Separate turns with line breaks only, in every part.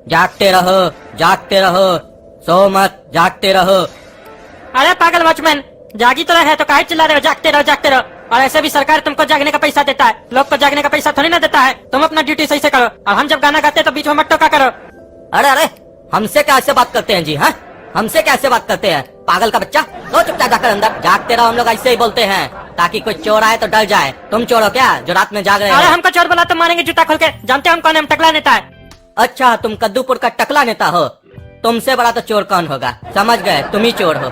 जागते रहो, सो मत, जागते रहो।
अरे पागल वॉचमैन, जागी तो रहे तो काहे चिल्ला रहे हो? जागते रहो। और ऐसे भी सरकार तुमको जागने का पैसा देता है, लोग को जागने का पैसा थोड़ी ना देता है। तुम अपना ड्यूटी सही से करो, और हम जब गाना गाते हैं तो बीच में मत टोका करो।
अरे हमसे कैसे बात करते हैं जी? हाँ, हमसे कैसे बात करते हैं? पागल का बच्चा, लो चुपचाप जाकर अंदर। जागते रहो, हम लोग ऐसे ही बोलते हैं ताकि कोई चोर आए तो डर जाए। तुम चोर हो क्या जो रात में जाग रहे हो?
अरे हमको चोर बोला तो मारेंगे जूता खोल के। जानते हो हम कौन है? हम टकला नेता है।
अच्छा, तुम कद्दूपुर का टकला नेता हो? तुमसे बड़ा तो चोर कौन होगा? समझ गए, तुम ही चोर हो।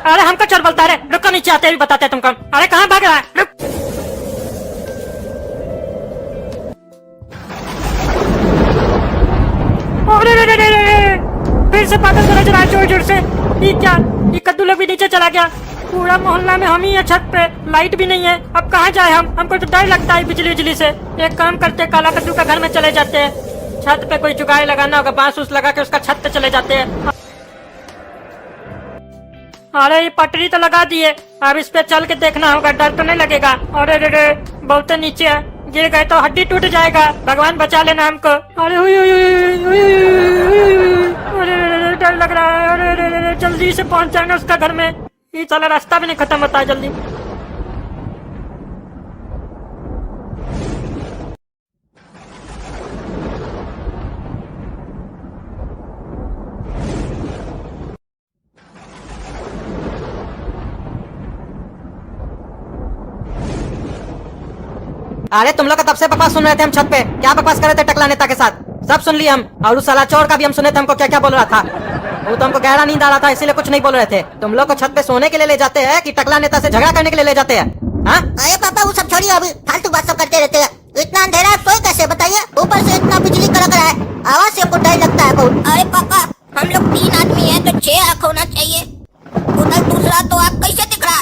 अरे हमको चोर बोलता है? रुको, नीचे आते भी बताते हैं तुमको। अरे कहाँ भाग रहा है? रुक। अरे फिर से पागल को नजर आया जोर से। ये क्या, ये कद्दू लोग भी नीचे चला गया। पूरा मोहल्ला में हम ही है छत पे, लाइट भी नहीं है। अब कहाँ जाए हम? हमको तो डर लगता है बिजली से। एक काम करते, काला कद्दू का घर में चले जाते हैं। छत पे कोई जुगाड़ लगाना होगा, बांस उस लगा के उसका छत पे चले जाते हैं। अरे ये पटरी तो लगा दिए, अब इस पे चल के देखना होगा, डर तो नहीं लगेगा। अरे रे बहुत नीचे है, गिर गए तो हड्डी टूट जाएगा। भगवान बचा लेना हमको। अरे अरे डर लग रहा है। अरे जल्दी से पहुंच जाएंगे उसका घर में। ये साला रास्ता भी नहीं खत्म होता है जल्दी।
अरे तुम लोग का तब से बकवास सुन रहे थे हम छत पे। क्या बकवास कर रहे थे टकला नेता के साथ? सब सुन लिए हम। और उस साला चोर का भी हम सुने थे, हमको क्या क्या बोल रहा था। वो तो हमको गहरा नींद आ रहा था, इसीलिए कुछ नहीं बोल रहे थे। तुम लोग को छत पे सोने के लिए ले जाते हैं कि टकला नेता से झगड़ा करने के लिए ले जाते हैं? हाँ?
अरे पापा वो सब छोड़िए, अभी फालतू बात सब करते रहते हैं। इतना अंधेरा है, सोए कैसे बताइए? ऊपर से इतना बिजली कड़क रहा है, आवाज से हमको डर लगता है बहुत। अरे पापा, हम लोग 3 आदमी हैं तो 6 आँख होना चाहिए। उधर दूसरा तो आप कैसे दिख रहा?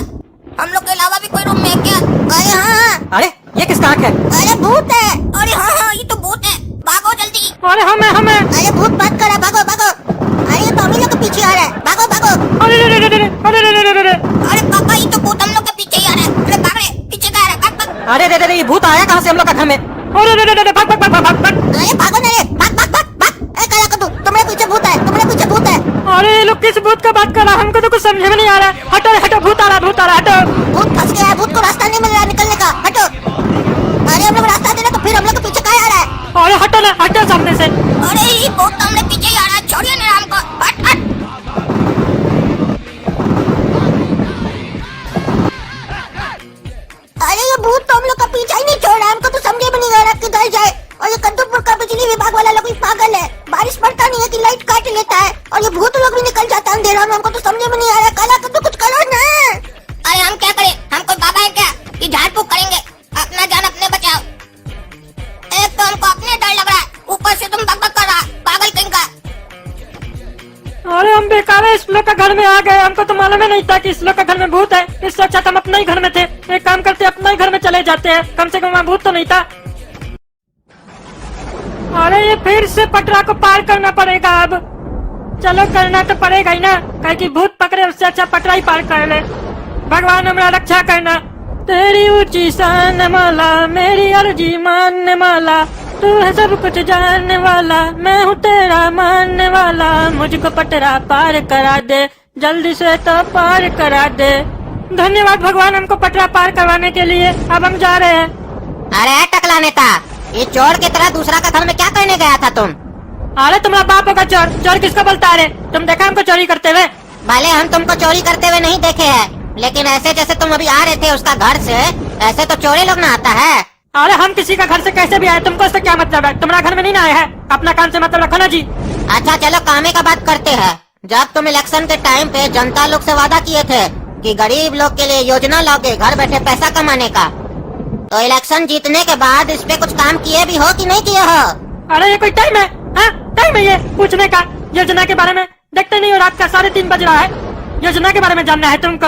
हम लोग के अलावा भी कोई रूम में है क्या? अरे हाँ।
अरे ये किसका आँख है?
अरे भूत है। अरे हाँ, ये तो भूत है, भागो जल्दी।
अरे हमें
अरे भूत बात कर रहा, भागो। अरे ये तो हम ही लोग के पीछे आ रहा है, भागो। अरे पापा, ये तो भूत हम लोग के पीछे ही आ रहा है। अरे भाग रहे, पीछे का आ रहा है, भाग।
अरे रे ये भूत आया कहाँ से हम लोग का घर में?
भाग।
अरे भागो ना रे, भाग। ए काला कद्दू, तुम्हारे पीछे भूत है।
अरे लोग किस भूत का बात कर रहा है? हमको तो कुछ समझ में नहीं आ रहा है। हटो, भूत आ रहा, हटो।
भूत फंस गया है, भूत को रास्ता नहीं मिल रहा निकलने का, हटो। अरे हम लोग रास्ता देना तो फिर हम लोग के पीछे क्या आ रहा है?
अरे हटो सामने से।
अरे ये भूत तो हमने पीछे ही आ रहा है, छोड़िए ना हमको, हट। अरे ये भूत तो हम लोग का पीछा ही नहीं छोड़ रहा, हमको तो समझे भी नहीं आ रहा किधर जाए। और ये कद्दूपुर का बिजली विभाग वाला लोग भी पागल है, बारिश पड़ता नहीं है कि लाइट काट लेता है, और ये भूत लोग भी निकल जाता है अंधेरा में। हमको तो समझे में नहीं आ रहा। काला कद्दू कुछ करो ना। अरे हम क्या करें? हम कोई बाबा है क्या कि झाड़ फूक करेंगे? अपना जान अपने बचाओ। एक तो हमको अपने डर लग रहा है, ऊपर से तुम बकबक कर रहा, पागल कहीं का।
अरे हम बेकार है, इस लोग का घर में आ गए। हमको तो मालूम ही नहीं था कि इस लोग का घर में भूत है। इससे अच्छा हम अपने ही घर में थे। एक काम करते, अपना ही घर में चले जाते हैं, कम से कम वहाँ भूत तो नहीं था। अरे ये फिर से पटरा को पार करना पड़ेगा अब। चलो करना तो पड़ेगा ही ना, कहीं की भूत पकड़े उससे अच्छा पटरा ही पार कर ले। भगवान हमारा रक्षा करना। तेरी ऊंची शान माला, मेरी अर्जी मानने वाला, तू है सब कुछ जानने वाला, मैं हूँ तेरा मानने वाला। मुझको पटरा पार करा दे, जल्दी से तो पार करा दे। धन्यवाद भगवान हमको पटरा पार करवाने के लिए। अब हम जा रहे हैं।
अरे टकला नेता, ये चोर की तरह दूसरा का घर में क्या करने गया था तुम?
अरे तुम्हारा बाप होगा चोर। चोर किसको बोलता है? तुम देखा हमको चोरी करते हुए?
भले हम तुमको चोरी करते हुए नहीं देखे हैं, लेकिन ऐसे जैसे तुम अभी आ रहे थे उसका घर से, ऐसे तो चोरी लोग ना आता है।
अरे हम किसी का घर से कैसे भी आए, तुमको इससे क्या मतलब है? तुम्हारा घर में नहीं ना आया है, अपना काम से मतलब रखो ना जी।
अच्छा चलो कामे का बात करते हैं। जब तुम इलेक्शन के टाइम पे जनता लोग से वादा किए थे कि गरीब लोग के लिए योजना लाओगे घर बैठे पैसा कमाने का, तो इलेक्शन जीतने के बाद इस पे कुछ काम किए भी हो कि नहीं किए हो?
अरे ये कोई टाइम है? हाँ टाइम है ये पूछने का योजना के बारे में? देखते नहीं हो रात का 3:30 बज रहा है, योजना के बारे में जानना है तुमको?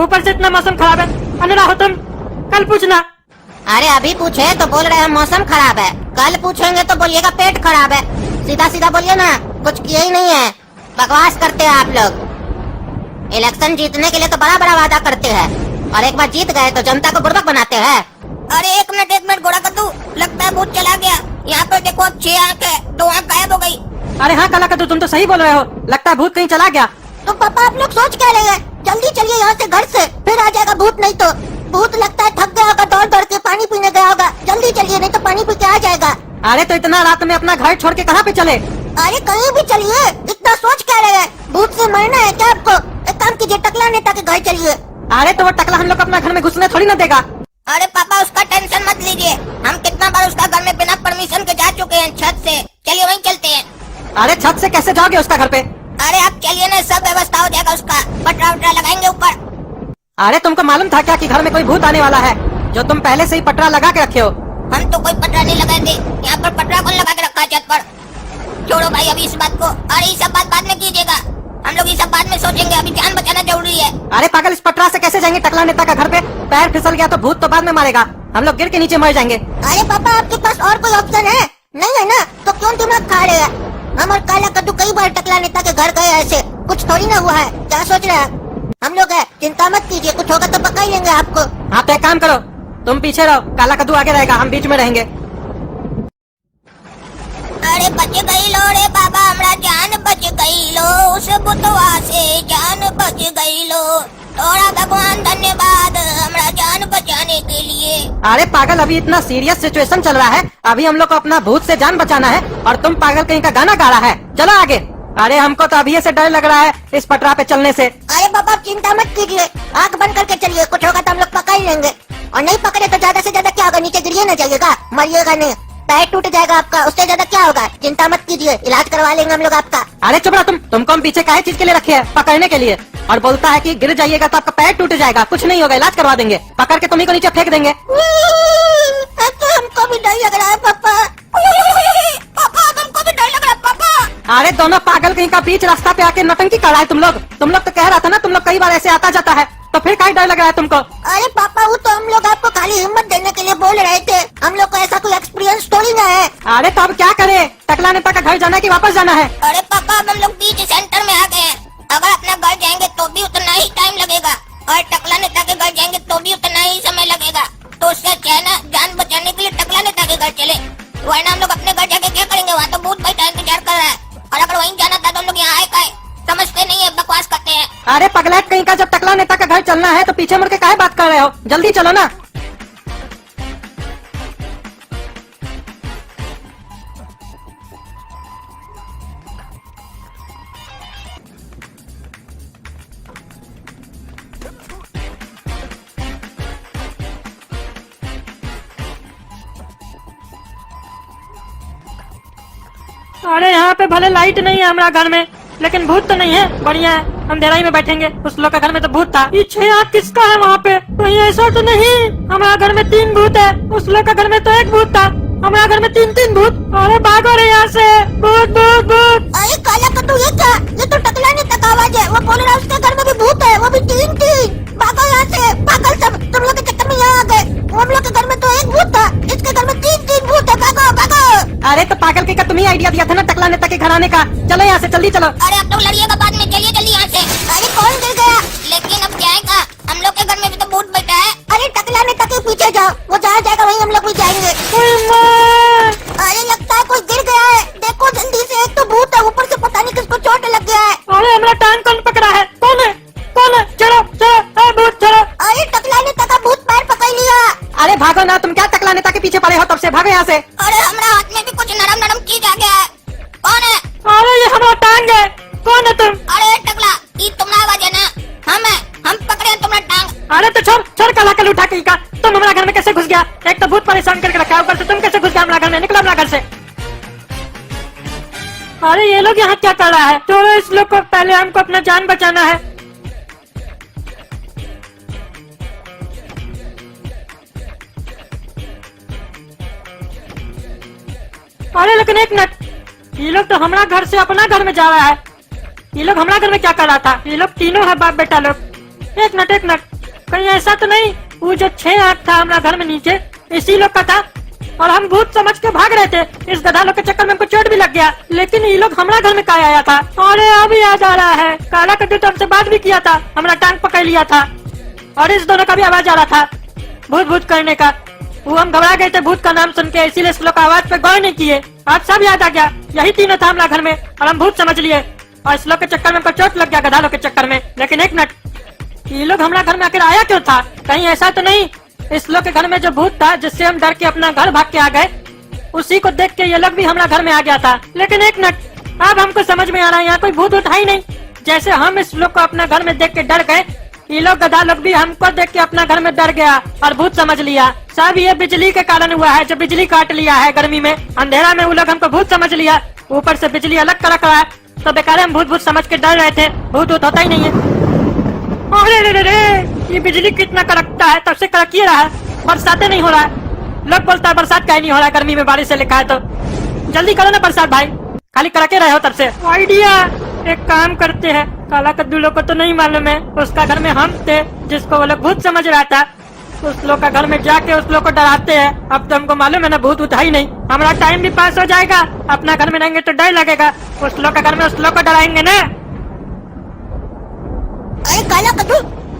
ऊपर से इतना मौसम खराब है, अंधेरा हो तुम, कल पूछना।
अरे अभी पूछे तो बोल रहे हैं मौसम खराब है, कल पूछेंगे तो बोलिएगा पेट खराब है। सीधा सीधा बोलिए ना, कुछ किए ही नहीं है, बकवास करते हैं आप लोग। इलेक्शन जीतने के लिए तो बड़ा बड़ा वादा करते हैं, और एक बार जीत गए तो जनता को बुड़बक बनाते हैं। अरे एक मिनट गोरा कद्दू, लगता है भूत चला गया। यहाँ पे देखो 6 आँख है, 2 आँख गायब
अरे हाँ काला कद्दू, तुम तो सही बोल रहे हो, लगता है भूत कहीं चला गया।
तो पापा आप लोग सोच क्या रहे हैं? जल्दी चलिए यहाँ से, घर से, फिर आ जाएगा भूत। नहीं तो भूत लगता है थक गया होगा, दौड़ दौड़ के पानी पीने गया होगा। जल्दी चलिए, नहीं तो पानी पी के आ जाएगा।
अरे तो इतना रात में अपना घर छोड़ के कहाँ पे चले?
अरे कहीं भी चलिए, इतना सोच क्या रहे हैं? भूत से मरना है क्या आपको? एक काम कीजिए, टकला नेता के घर चलिए।
अरे तो वो टकला हम लोग अपना घर में घुसने थोड़ी ना देगा।
अरे पापा उसका टेंशन मत लीजिए, हम कितना बार उसका घर में बिना परमिशन के जा चुके हैं छत से। चलिए वहीं चलते हैं।
अरे छत से कैसे जाओगे उसका घर पे?
अरे आप चलिए ना, सब व्यवस्था हो जाएगा उसका, पटरा वटरा लगाएंगे ऊपर।
अरे तुमको मालूम था क्या कि घर में कोई भूत आने वाला है, जो तुम पहले से ही पटरा लगा के रखे हो?
हम तो कोई पटरा नहीं लगाए थे, यहाँ पर पटरा कौन लगा के रखा है छत पर? छोड़ो भाई अभी इस बात को। अरे ये सब बात बाद में कीजिएगा, हम लोग ये सब बाद में सोचेंगे, अभी जान बचाना जरूरी है।
अरे पागल, इस पटरा से कैसे जाएंगे टकला नेता का घर पे? पैर फिसल गया तो भूत तो बाद में मारेगा, हम लोग गिर के नीचे मर जाएंगे।
अरे पापा आपके पास और कोई ऑप्शन है? नहीं है ना, तो क्यों दिमाग खा रहे हैं? हम और काला कद्दू कई बार टकला नेता के घर गए, ऐसे कुछ थोड़ी ना हुआ है। क्या सोच रहे हैं? हम लोग है, चिंता मत कीजिए, कुछ होगा तो पका ही लेंगे आपको।
हाँ तो एक काम करो, तुम पीछे रहो, काला कद्दू आगे रहेगा, हम बीच में रहेंगे।
अरे बच गई लो रे बाबा, हमरा जान बच गई लो, उस बुतवा से जान बच गई लो। थोड़ा भगवान धन्यवाद हमरा जान बचाने के लिए।
अरे पागल, अभी इतना सीरियस सिचुएशन चल रहा है, अभी हम लोग को अपना भूत से जान बचाना है और तुम पागल कहीं का गाना गा रहा है। चलो आगे। अरे हमको तो अभी से डर लग रहा है इस पटरा पे चलने से।
अरे बाबा आप चिंता मत कीजिए, आँख बंद करके चलिए, कुछ होगा तो हम लोग पका ही लेंगे। और नहीं पकड़े तो ज्यादा से ज्यादा क्या होगा, नीचे गिरिए ना जाइएगा, मरिएगा नहीं, पैर टूट जाएगा आपका, उससे ज्यादा क्या होगा। चिंता मत कीजिए, इलाज करवा लेंगे हम लोग आपका।
अरे चुप रहो तुमको हम पीछे काहे चीज के लिए रखे हैं? पकड़ने के लिए। और बोलता है कि गिर जाइएगा तो आपका पैर टूट जाएगा, कुछ नहीं होगा, इलाज करवा देंगे, पकड़ के तुम्ही को नीचे फेंक देंगे।
अब तो हमको भी डर लग रहा है पापा। पापा हमको भी डर लग रहा है पापा।
अरे दोनों पागल कहीं का बीच रास्ता पे आके नौटंकी कर रहा है तुम लोग तो कह रहा था ना तुम लोग कई बार ऐसे आता जाता है, तो फिर काहे डर लग रहा है तुमको?
अरे पापा वो तो हम लोग आपको खाली हिम्मत देने के लिए बोल रहे थे, हम लोग को ऐसा कोई एक्सपीरियंस थोड़ी ना है।
अरे तो अब क्या करें? टकला नेता का घर जाना है कि वापस जाना है?
अरे पापा अब हम लोग बीच सेंटर में आ गए हैं, अगर अपना घर जाएंगे तो भी उतना ही टाइम लगेगा और टकला नेता के घर जाएंगे तो भी उतना ही समय लगेगा। तो उससे अच्छा है ना, जान बचाने के लिए टकला नेता के घर चले, वरना हम लोग अपने घर जाके क्या करेंगे? वहाँ तो भूत बैठा इंतजार कर रहा है, और अगर वहीं जाना था तो हम लोग यहाँ आए काहे? समझते नहीं है, बकवास करते हैं।
अरे पगलेट कहीं का, जब टकला नेता का घर चलना है तो पीछे मुड़ के काहे बात कर रहे हो? जल्दी चलो ना।
अरे यहाँ पे भले लाइट नहीं है हमारा घर में, लेकिन भूत तो नहीं है, बढ़िया है, अंधेरा ही में बैठेंगे। उस लोग के घर में तो भूत था। ये 6 आँख किसका है वहाँ पे? कहीं ऐसा तो नहीं हमारा घर में 3 भूत है, उस लोग के घर में तो 1 भूत था, हमारा घर में 3 भूत। अरे भागो रे यहाँ से, भूत भूत भूत।
अरे काला कद्दू ये क्या? ये तो टकला नेता का आवाज है, वो बोल रहा है उसके घर में भी भूत है, वो भी 3। भागो यहाँ से, पागल सब, तुम लोग के चक्कर में यहाँ आ गए। हम लोग के घर में तो 1 भूत था, इसके घर में 3 भूत है। भागो भागो।
अरे तो पागल कहीं का, तुम्ही आइडिया दिया था ना टकला नेता के घर आने का। चलो यहाँ से, जल्दी चलो।
अरे अब तो लड़िएगा बाद में, चलिए जल्दी यहाँ से। अरे कौन गिर गया? लेकिन अब जाएगा, हम लोग के घर में भी तो भूत बैठा है। अरे टकला नेता के पीछे जाओ, वो जहाँ जाएगा वहीं हम लोग भी जाएंगे। अरे लगता है कोई गिर गया है, देखो जल्दी से, एक तो भूत है, ऊपर से पता नहीं किसको चोट लग गया है।
अरे हमारा टांग कौन पकड़ा है? कौन है? कौन है? चलो चलो भूत चलो।
अरे टकला नेता का भूत पैर पकड़ लिया।
अरे भागो ना, तुम क्या टकला नेता के पीछे पड़े हो तब से? भागो यहाँ से।
अरे हमारा हाथ में भी कुछ नरम नरम चीज आ गया है। कौन है?
अरे ये हमारा टांग है, कौन है तुम?
अरे टकला, ये तुम्हारा आवाज है ना? हम पकड़े हैं तुम्हारा टांग।
अरे तो छोड़ छोड़, काला कल उठा कहीं का, तुम हमारा घर में कैसे घुस गया? एक तो भूत परेशान करके रखा है, ऊपर से तुम कैसे घुस गया हमारा घर में? निकलो हमारा घर से। अरे ये लोग यहाँ क्या कर रहा है? छोड़ो इस लोग को, पहले हमको अपना जान बचाना है। अरे लेकिन एक मिनट, ये लोग तो हमारा घर से अपना घर में जा रहा है, ये लोग हमारा घर में क्या कर रहा था? ये लोग तीनों है बाप बेटा लोग। एक मिनट, कहीं ऐसा तो नहीं वो जो 6 आँख था हमारा घर में नीचे इसी लोग का था, और हम भूत समझ के भाग रहे थे। इस गधा लोग के चक्कर में हमको चोट भी लग गया, लेकिन ये लोग हमारा घर में कहाँ आया था? अरे अभी याद आ रहा है, काला कद्दू तो हमसे बात भी किया था, हमारा टांग पकड़ लिया था, और इस दोनों का भी आवाज आ रहा था भूत भूत करने का। वो हम घबरा गए थे भूत का नाम सुन के, इसीलिए इस लोग आवाज पे गौर नहीं किए। आज सब याद आ गया, यही तीनों था हमारा घर में और हम भूत समझ लिए और इस लोग के चक्कर में हमको चोट लग गया, गधा लोग के चक्कर में। लेकिन एक मिनट, ये लोग हमारा घर में आकर आया क्यों था? कहीं ऐसा तो नहीं इस लोग के घर में जो भूत था जिससे हम डर के अपना घर भाग के आ गए, उसी को देख के ये लोग भी हमारा घर में आ गया था? लेकिन एक मिनट, अब हमको समझ में आ रहा है यहाँ कोई भूत उठा ही नहीं। जैसे हम इस लोग को अपना घर में देख के डर गए, ये लोग गधा लोग भी हमको देख के अपना घर में डर गया और भूत समझ लिया। सब ये बिजली के कारण हुआ है, जो बिजली काट लिया है गर्मी में, अंधेरा में वो लोग हमको भूत समझ लिया। ऊपर से बिजली अलग कड़क रहा है, तो बेकार हम भूत भूत समझ के डर रहे थे। भूत भूत होता ही नहीं है। अरे रे रे रे, ये बिजली कितना कड़कता है, तब से कड़क ही रहा है, बरसाते नहीं हो रहा है। लोग बोलता है बरसात का ही नहीं हो रहा है, गर्मी में बारिश से लिखा है। तो जल्दी करो ना बरसात भाई, खाली कड़के रहे हो तब से। आइडिया, एक काम करते हैं, काला कद्दू लोग को तो नहीं मालूम है उसका घर में हम थे जिसको वो लोग भूत समझ रहा था। उस लोग का घर में जाके उस लोग को डराते हैं। अब तो हमको मालूम है ना भूत उठा ही नहीं, हमारा टाइम भी पास हो जाएगा। अपना घर में रहेंगे तो डर लगेगा, उस लोग का घर में उस लोग को डराएंगे ना।
अरे काला कद्दू,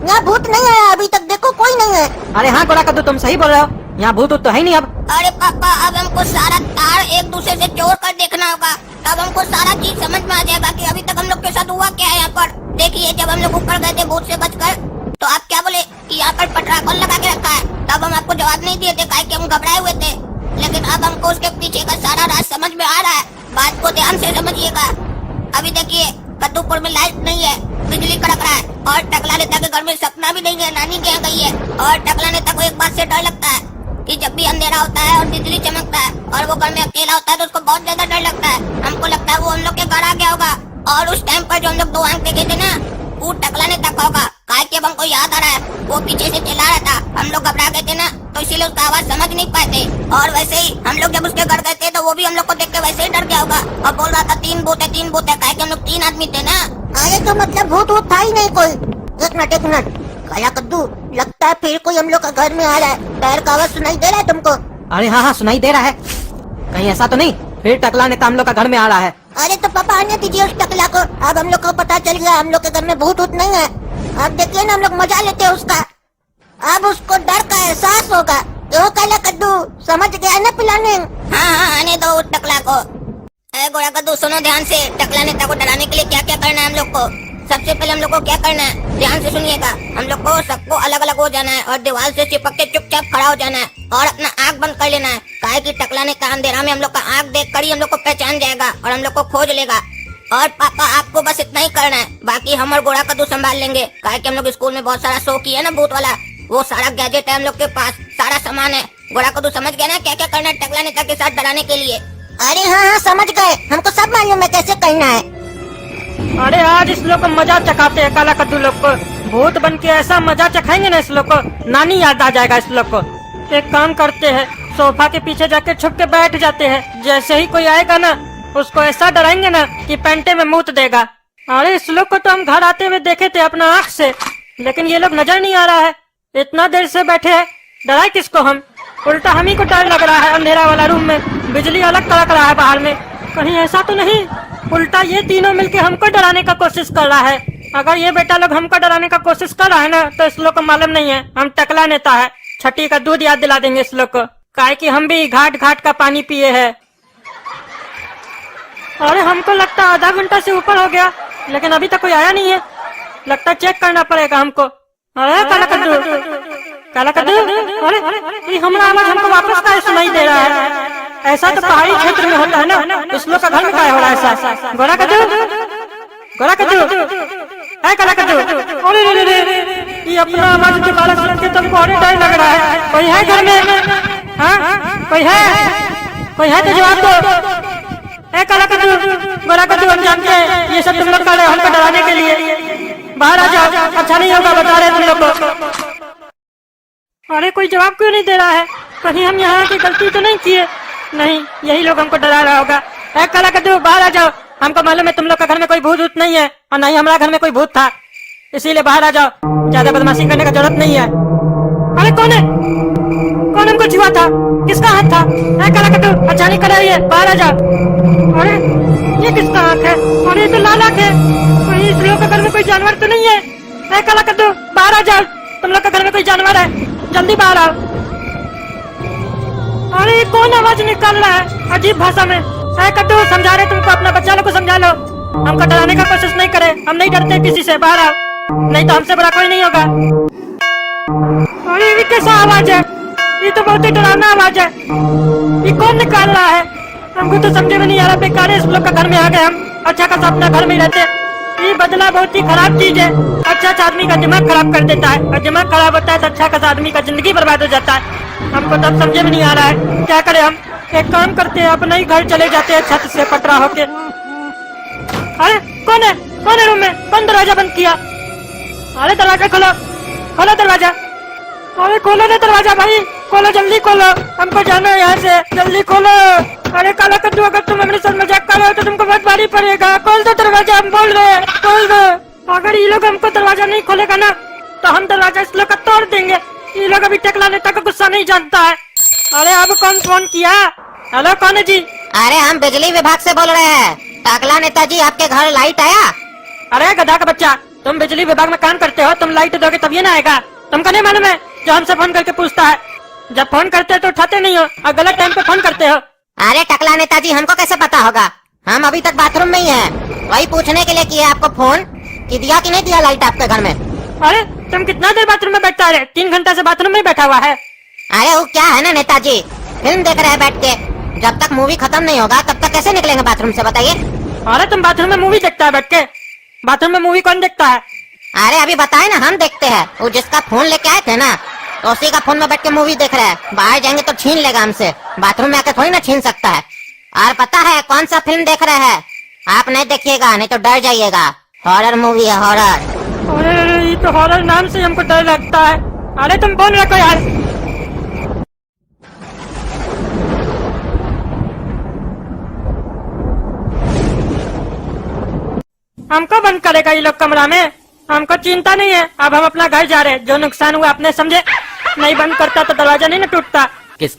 यहाँ भूत नहीं आया अभी तक, देखो कोई नहीं है।
अरे हाँ गोरा कद्दू, तुम सही बोल रहे हो, यहाँ भूत तो है ही नहीं अब।
अरे पापा, अब हमको सारा तार एक दूसरे से जोड़ कर देखना होगा, तब हमको सारा चीज समझ में आ जाएगा कि अभी तक हम लोग के साथ हुआ क्या है यहाँ पर। देखिए, जब हम लोग ऊपर गए थे भूत से बचकर, तो आप क्या बोले कि यहाँ पर पटरा कौन लगा के रखा है, तब हम आपको जवाब नहीं दिए थे, काहे कि हम घबराए हुए थे। लेकिन अब हमको उसके पीछे का सारा राज समझ में आ रहा है, बात को ध्यान से समझिएगा। अभी देखिए, कद्दूपुर में लाइट नहीं है, बिजली कड़क रहा है, और टकला नेता के घर में सपना भी नहीं है, नानी के यहाँ गई है। और टकला नेता को एक बात से डर लगता है कि जब भी अंधेरा होता है और बिजली चमकता है और वो घर में अकेला होता है तो उसको बहुत ज्यादा डर लगता है। हमको लगता है वो हम लोग के घर आ गया होगा, और उस टाइम पर जो हम लोग 2 आंख देखे थे ना, वो टकला नेता का होगा। काहे कि अब हमको याद आ रहा है, वो पीछे से चिल्ला रहा था, हम लोग घबरा गए थे ना, तो इसीलिए उसका आवाज समझ नहीं पाए थे। और वैसे ही हम लोग जब उसके घर गए थे तो वो भी हम लोग को देख के वैसे ही डर गया होगा और बोल रहा था 3 भूत है, 3 भूत है, काहे कि हम लोग 3 आदमी थे ना। अरे तो मतलब भूत वूत था ही नहीं कोई। एक मिनट, काला कद्दू, लगता है फिर कोई हम लोग का घर में आ रहा है। पैर का आवाज सुनाई दे रहा है तुमको?
अरे हाँ हाँ सुनाई दे रहा है, कहीं ऐसा तो नहीं फिर टकला नेता हम लोग का घर में आ रहा है?
अरे तो पापा आने दीजिए उस टकला को, अब हम लोग को पता चल गया हम लोग के घर में भूत वूत नहीं है। अब देखिए ना, हम लोग मजा लेते हैं उसका, अब उसको डर का एहसास होगा। तो काला कद्दू समझ गया ना प्लानिंग? हाँ, आने दो उस टकला को। अरे गोरा कद्दू सुनो ध्यान से, टकला नेता को डराने के लिए क्या क्या करना है हम लोग को। सबसे पहले हम लोग को क्या करना है, ध्यान से सुनिएगा। हम लोग को सबको अलग अलग हो जाना है और दीवार से चिपक के चुपचाप खड़ा हो जाना है और अपना आँख बंद कर लेना है। काहे कि टकला नेता अंधेरा में हम लोग का आँख देख कर ही हम लोग को पहचान जाएगा और हम लोग को खोज लेगा। और पापा आपको बस इतना ही करना है, बाकी हम और गोरा कद्दू संभाल लेंगे। काहे कि हम लोग स्कूल में बहुत सारा शो किया ना भूत वाला, वो सारा गैजेट है हम लोग के पास, सारा सामान है। गोरा कद्दू समझ गया ना क्या क्या करना है टकला नेता के साथ डराने के लिए? अरे हाँ, समझ गए, हमको सब मालूम है कैसे करना है।
अरे आज इस लोग को मजा चखाते हैं, काला कद्दू लोग को भूत बन के ऐसा मजा चखाएंगे ना, इस लोग को नानी याद आ जाएगा इस लोग को। एक काम करते हैं, सोफा के पीछे जाके छुप के बैठ जाते हैं, जैसे ही कोई आएगा ना उसको ऐसा डराएंगे ना कि पैंटे में मूत देगा। अरे इस लोग को तो हम घर आते हुए देखे थे अपना आँख से, लेकिन ये लोग नजर नहीं आ रहा है, इतना देर से बैठे हैं, डराए किसको हम? उल्टा हम ही को डर लग रहा है। अंधेरा वाला रूम में बिजली अलग कड़क रहा है बाहर में, कहीं ऐसा तो नहीं उल्टा ये तीनों मिलके हमको डराने का कोशिश कर रहा है? अगर ये बेटा लोग हमको डराने का कोशिश कर रहा है ना, तो इस लोग को मालूम नहीं है हम टकला नेता है। छठी का दूध याद दिला देंगे इस लोग को, काहे कि हम भी घाट घाट का पानी पिए हैं। अरे हमको लगता है आधा घंटा से ऊपर हो गया, लेकिन अभी तक कोई आया नहीं है, लगता है चेक करना पड़ेगा हमको। अरे काला कद्दू, काला कद्दू, अरे ये हमारा आवाज हमको वापस का सुनाई दे रहा है। ऐसा तो पहाड़ी क्षेत्र में होता है ना, इस लोग का घर में क्या हो रहा है ऐसा? गोरा कद्दू, गोरा कद्दू, है काला कद्दू, अरे रे रे रे, ये अपना आवाज दोबारा सुन के तुमको और डर लग रहा है। कोई है घर में? हाँ कोई है? कोई है तो जवाब दो। ए काला कद्दू, गोरा कद्दू, हम जानते हैं ये सब तुम लोग कर रहे हो हमको डराने के लिए, बाहर आ जाओ, अच्छा नहीं होगा बता रहे तुम लोग को। अरे कोई जवाब क्यों नहीं दे रहा है? कहीं हम यहाँ की गलती तो नहीं किए? नहीं, यही लोग हमको डरा रहा होगा। ए काला कद्दू, बाहर आ जाओ, हमको मालूम है तुम लोग का घर में कोई भूत वूत नहीं है और नहीं हमारा घर में कोई भूत था, इसीलिए बाहर आ जाओ, ज्यादा बदमाशी करने का जरूरत नहीं है। अरे कौन है? कौन हमको छुआ था? किसका हाथ था? ए काला कद्दू, अच्छा नहीं कर रही है, बाहर आ जाओ। अरे ये किसका हाथ है? अरे ये तो लाल आँख है, कहीं इस लोग के घर में कोई जानवर तो नहीं है? ए काला कद्दू, बाहर आ जाओ, तुम लोग के घर में कोई जानवर है, जल्दी बाहर आओ। अरे कौन आवाज निकाल रहा है अजीब भाषा में? कद्दू समझा रहे तुमको, अपना बच्चा लोग को समझा लो। हमको डराने का कोशिश नहीं करे, हम नहीं डरते किसी से। बाहर आओ, नहीं तो हमसे बड़ा कोई नहीं होगा। अरे ये कैसा आवाज है? ये तो बहुत ही डरावना आवाज है। ये कौन निकाल रहा है? हमको तो समझ में नहीं आ रहा। बेकार है, इस लोग का घर में आ गए हम। अच्छा खासा अपना घर में ही रहते। ये बदला बहुत ही खराब चीज है। अच्छा आदमी का दिमाग खराब कर देता है, और दिमाग खराब होता है तो अच्छा खासा आदमी का जिंदगी बर्बाद हो जाता है। हमको तब समझ में नहीं आ रहा है क्या करें हम। एक काम करते हैं, अपना ही घर चले जाते हैं छत से पटरा होके। अरे कौन है? कौन है रूम में? कौन दरवाजा बंद किया? अरे दरवाजा खोलो, खोलो दरवाजा। अरे खोलो ना दरवाजा भाई, खोलो जल्दी खोलो, हमको जाना है यहाँ से, जल्दी खोलो। अरे काला कद्दू, अगर तुम हमारे साथ मजाक कर रहे हो तो तुमको बहुत भारी पड़ेगा। खोल दो दरवाजा, हम बोल रहे हैं, खोल दो। अगर ये लोग हमको दरवाजा नहीं खोलेगा ना तो हम दरवाजा इस लोग का तोड़ देंगे। ये लोग अभी टकला नेता का गुस्सा नहीं जानता है। अरे अब कौन फोन किया? हेलो, कौन है जी?
अरे हम बिजली विभाग से बोल रहे हैं। टकला नेताजी, आपके घर लाइट आया?
अरे गधा का बच्चा, तुम बिजली विभाग में काम करते हो, तुम लाइट दोगे तब ये ना आएगा। तुमको नहीं मालूम है जो हमसे फोन करके पूछता है? जब फोन करते हो तो उठाते नहीं हो और गलत टाइम पे फोन करते हो।
अरे टकला नेताजी, हमको कैसे पता होगा? हम अभी तक बाथरूम में ही हैं। वही पूछने के लिए किया आपको फोन कि दिया कि नहीं दिया लाइट आपके घर में।
अरे तुम कितना देर बाथरूम में बैठता है? 3 घंटा से बाथरूम में बैठा हुआ है।
अरे वो क्या है ना नेताजी, फिल्म देख रहे हैं बैठ के। जब तक मूवी खत्म नहीं होगा तब तक कैसे निकलेंगे बाथरूम से, बताइए।
अरे तुम बाथरूम में मूवी देखता है बैठ के? बाथरूम में मूवी कौन देखता है?
अरे अभी बताए ना, हम देखते हैं। वो जिसका फोन लेके आए थे ना, तो उसी का फोन में बैठ के मूवी देख रहे हैं। बाहर जाएंगे तो छीन लेगा हमसे, बाथरूम में आके थोड़ी ना छीन सकता है। और पता है कौन सा फिल्म देख रहे हैं? आप नहीं देखिएगा, नहीं तो डर जाइएगा। हॉरर मूवी है, हॉरर।
अरे ये तो हॉरर नाम से हमको डर लगता है। अरे तुम फोन रखो यार। हमको बंद करेगा ये लोग कमरा में? हमको चिंता नहीं है, अब हम अपना घर जा रहे हैं। जो नुकसान हुआ आपने समझे। नहीं बंद करता तो दरवाजा नहीं ना टूटता।
किसके